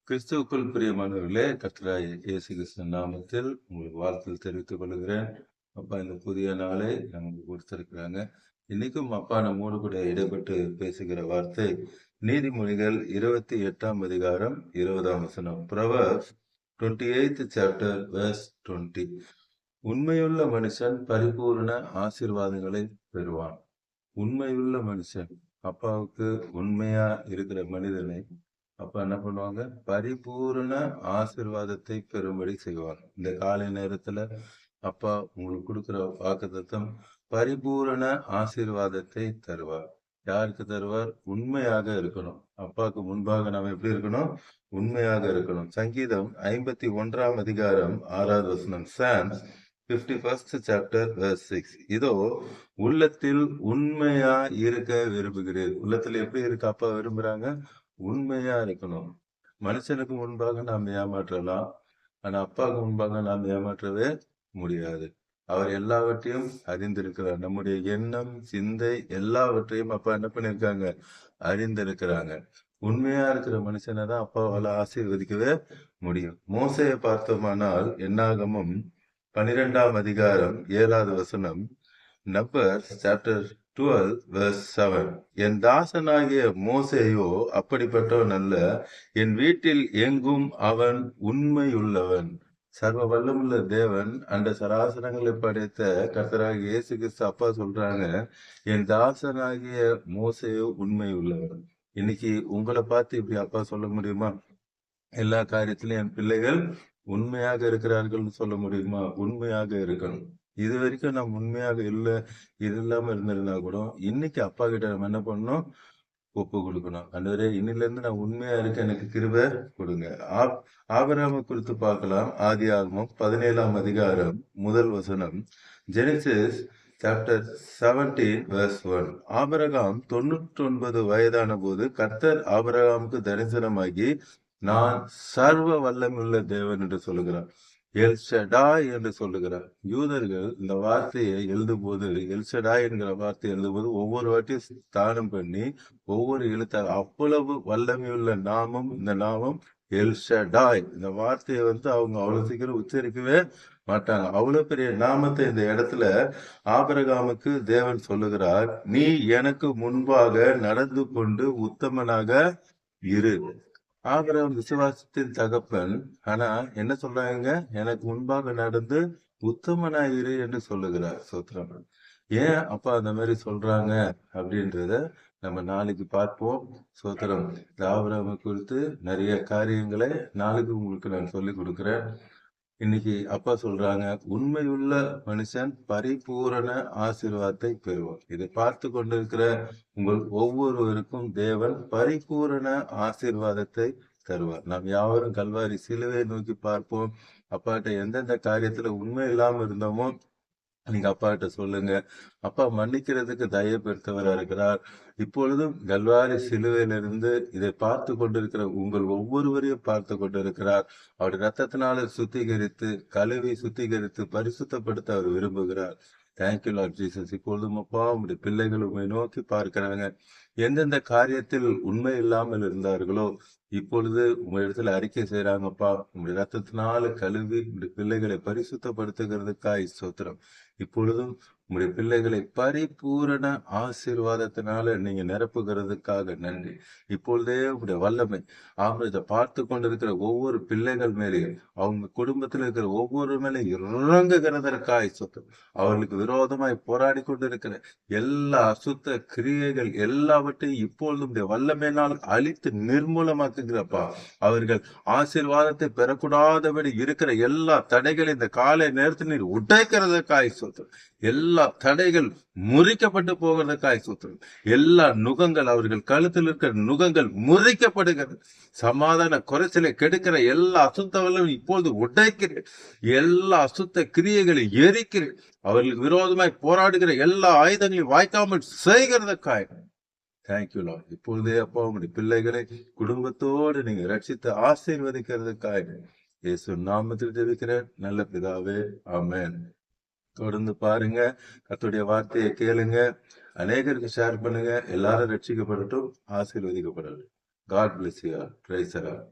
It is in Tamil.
கிறிஸ்துவுக்குள் பிரியமானவர்களே, கர்த்தராகிய இயேசு கிறிஸ்து நாமத்தில் உங்களுக்கு வாழ்த்துதல் தெரிவித்துக் கொள்கிறேன். அப்பா இந்த புதிய நாளை நமக்கு கொடுத்திருக்கிறாங்க. இன்னைக்கும் அப்பா நம்மோடு கூட இடைப்பட்டு பேசுகிற வார்த்தை நீதிமொழிகள் 28ஆம் அதிகாரம் 20ஆம் வசனம். Proverbs 28th chapter verse 20. உண்மையுள்ள மனுஷன் பரிபூரண ஆசீர்வாதங்களை பெறுவான். உண்மையுள்ள மனுஷன், அப்பாவுக்கு உண்மையா இருக்கிற மனிதனை அப்ப என்ன பண்ணுவாங்க? பரிபூரண ஆசீர்வாதத்தை பெறும்படி செய்வாங்க. இந்த காலை நேரத்துல அப்பா உங்களுக்கு கொடுக்கிற வாக்குத்தத்தம் பரிபூரண ஆசீர்வாதத்தை தருவார். யாருக்கு தருவார்? உண்மையாக இருக்கணும். அப்பாவுக்கு முன்பாக நாம் எப்படி இருக்கணும்? உண்மையாக இருக்கணும். சங்கீதம் 51ஆம் அதிகாரம் 6வது வசனம். Psalms 51st chapter verse 6. இதோ உள்ளத்தில் உண்மையா இருக்க விரும்புகிறேன். உள்ளத்துல எப்படி இருக்க அப்பா விரும்புறாங்க? உண்மையா இருக்கணும். மனுஷனுக்கு முன்பாக நாம் ஏமாற்றலாம், ஆனா அப்பாவுக்கு முன்பாக நாம் ஏமாற்றவே முடியாது. அவர் எல்லாவற்றையும் அறிந்திருக்கிறார். நம்முடைய எண்ணம், சிந்தை எல்லாவற்றையும் அப்பா என்ன பண்ணிருக்காங்க? அறிந்திருக்கிறாங்க. உண்மையா இருக்கிற மனுஷனை தான் அப்பாவால ஆசீர்வதிக்கவே முடியும். மோசையை பார்த்தோமானால் என்னாகமம் 12ஆம் அதிகாரம் 7வது வசனம். Numbers chapter 12 verse 7. என் தாசனாகிய மோசேயோ அப்படிப்பட்டவன் அல்ல, என் வீட்டில் எங்கும் அவன் உண்மையுள்ளவன். சர்வ வல்லமுள்ள தேவன் அந்த சராசரங்களை படைத்த கர்த்தராகிய இயேசு கிறிஸ்து அப்பா சொல்றாங்க, என் தாசனாகிய மோசேயோ உண்மை உள்ளவன். இன்னைக்கு உங்களை பார்த்து இப்படி அப்பா சொல்ல முடியுமா? எல்லா காரியத்திலும் என் பிள்ளைகள் உண்மையாக இருக்கிறார்கள் சொல்ல முடியுமா? உண்மையாக இருக்கணும். இது வரைக்கும் நாம் உண்மையாக இல்லை, இது இல்லாம இருந்திருந்தா கூட இன்னைக்கு அப்பா கிட்ட நம்ம என்ன பண்ணணும்? ஒப்பு கொடுக்கணும். ஆண்டவரே, இன்னில இருந்து நான் உண்மையா இருக்க எனக்கு கிருபை கொடுங்க. ஆபிரகாமை குறித்து பார்க்கலாம். ஆதியாகமம் 17ஆம் அதிகாரம் 1 வசனம். Genesis chapter 17 verse 1. ஆபிரகாம் 99 வயதான போது கர்த்தர் ஆபிரகாமுக்கு தரிசனமாகி, நான் சர்வ வல்லமையுள்ள தேவன் என்று சொல்லுகிறார். எல் ஷடாய் என்று சொல்லுகிறார். யூதர்கள் இந்த வார்த்தையை எழுதும்போது, எல் ஷடாய் என்கிற வார்த்தை எழுதும்போது ஒவ்வொரு வாட்டியும் ஸ்தானம் பண்ணி ஒவ்வொரு எழுத்தாக அவ்வளவு வல்லமையுள்ள நாமம். இந்த நாமம் எல் ஷடாய். இந்த வார்த்தையை அவங்க அவ்வளவு சீக்கிரம் உச்சரிக்கவே மாட்டாங்க. அவ்வளவு பெரிய நாமத்தை இந்த இடத்துல ஆபிரகாமுக்கு தேவன் சொல்லுகிறார், நீ எனக்கு முன்பாக நடந்து கொண்டு உத்தமனாக இரு. ஆபிரகாம் விசுவாசத்தின் தகப்பன். ஆனா என்ன சொல்றாங்க? எனக்கு முன்பாக நடந்து உத்தமனாயிரு என்று சொல்லுகிறார். சோத்திரம். ஏன் அப்பா அந்த மாதிரி சொல்றாங்க அப்படின்றத நம்ம நாளைக்கு பார்ப்போம். சோத்திரம். ஆபிரகாமை குறித்து நிறைய காரியங்களை நாளைக்கு உங்களுக்கு நான் சொல்லி கொடுக்கிறேன். இன்னைக்கு அப்பா சொல்றாங்க, உண்மையுள்ள மனுஷன் பரிபூரண ஆசீர்வாதத்தை பெறுவார். இதை பார்த்து கொண்டிருக்கிற உங்கள் ஒவ்வொருவருக்கும் தேவன் பரிபூரண ஆசீர்வாதத்தை தருவார். நாம் யாவரும் கல்வாரி சிலுவை நோக்கி பார்ப்போம். அப்பாட்ட எந்தெந்த காரியத்துல உண்மை இல்லாம இருந்தோமோ நீங்க அப்பாட்ட சொல்லுங்க. அப்பா மன்னிக்கிறதுக்கு தயப்படுத்தவரா இருக்கிறார். இப்பொழுதும் கல்வாரி சிலுவையிலிருந்து இதை பார்த்து கொண்டிருக்கிற உங்கள் ஒவ்வொருவரையும் பார்த்து கொண்டிருக்கிறார். அவருடைய ரத்தத்தினால சுத்திகரித்து, கழுவி சுத்திகரித்து பரிசுத்தப்படுத்த அவர் விரும்புகிறார். Thank you Lord Jesus. இப்பொழுதும் அப்பா உங்களுடைய பிள்ளைகள் உண்மை நோக்கி பார்க்கிறாங்க. எந்தெந்த காரியத்தில் உண்மை இல்லாமல் இருந்தார்களோ இப்பொழுது உங்க இடத்துல அறிக்கை செய்யறாங்கப்பா. உங்களுடைய ரத்தத்தினால கழுவி உங்களுடைய பிள்ளைகளை பரிசுத்தப்படுத்துகிறதுக்காய் ஸ்தோத்திரம். இப்பொழுதும் உங்களுடைய பிள்ளைகளை பரிபூரண ஆசீர்வாதத்தினால நீங்க நிரப்புகிறதுக்காக நன்றி. இப்பொழுதே உங்களுடைய வல்லமை இதை பார்த்து கொண்டிருக்கிற ஒவ்வொரு பிள்ளைகள் மேலேயும், அவங்க குடும்பத்தில் இருக்கிற ஒவ்வொரு மேலேயும் இறங்குகிறதற்காய் சொத்தம். அவர்களுக்கு விரோதமாய் போராடி கொண்டிருக்கிற எல்லா அசுத்த கிரியைகள் எல்லாவற்றையும் இப்பொழுதும் வல்லமையினால் அழித்து நிர்மூலமாக்குகிறப்பா. அவர்கள் ஆசீர்வாதத்தை பெறக்கூடாதபடி இருக்கிற எல்லா தடைகளை இந்த காலை நேரத்தில் நீர் உடைக்கிறதுக்காய் சொத்தம். எல்லா தடைகள் முறிக்கப்பட்டு போகிறதுக்காய் சொத்தம். எல்லா நுகங்கள், அவர்கள் கழுத்தில் இருக்கிற நுகங்கள் முறிக்கப்படுகிறது. சமாதான குறைச்சலை கெடுக்கிற எல்லா அசுத்தங்களும் இப்பொழுது உடைக்கிறேன். எல்லா அசுத்த கிரியைகளை எரிக்கிறேன். அவர்களுக்கு விரோதமாய் போராடுகிற எல்லா ஆயுதங்களையும் வாய்க்காமல் செய்கிறதுக்காய் தேங்க்யூ லார்ட். இப்பொழுதே அப்பா உங்களுடைய பிள்ளைகளை குடும்பத்தோடு நீங்க ரட்சித்து ஆசீர்வதிக்கிறதுக்காக இயேசு நாமத்தில் ஜெபிக்கிறேன் நல்ல பிதாவே, ஆமென். தொடர்ந்து பாருங்க, கர்த்தருடைய வார்த்தையை கேளுங்க, அநேகருக்கு ஷேர் பண்ணுங்க. எல்லாரும் ரட்சிக்கப்படட்டும், ஆசீர்வதிக்கப்படட்டும். God bless you all. Praise the Lord.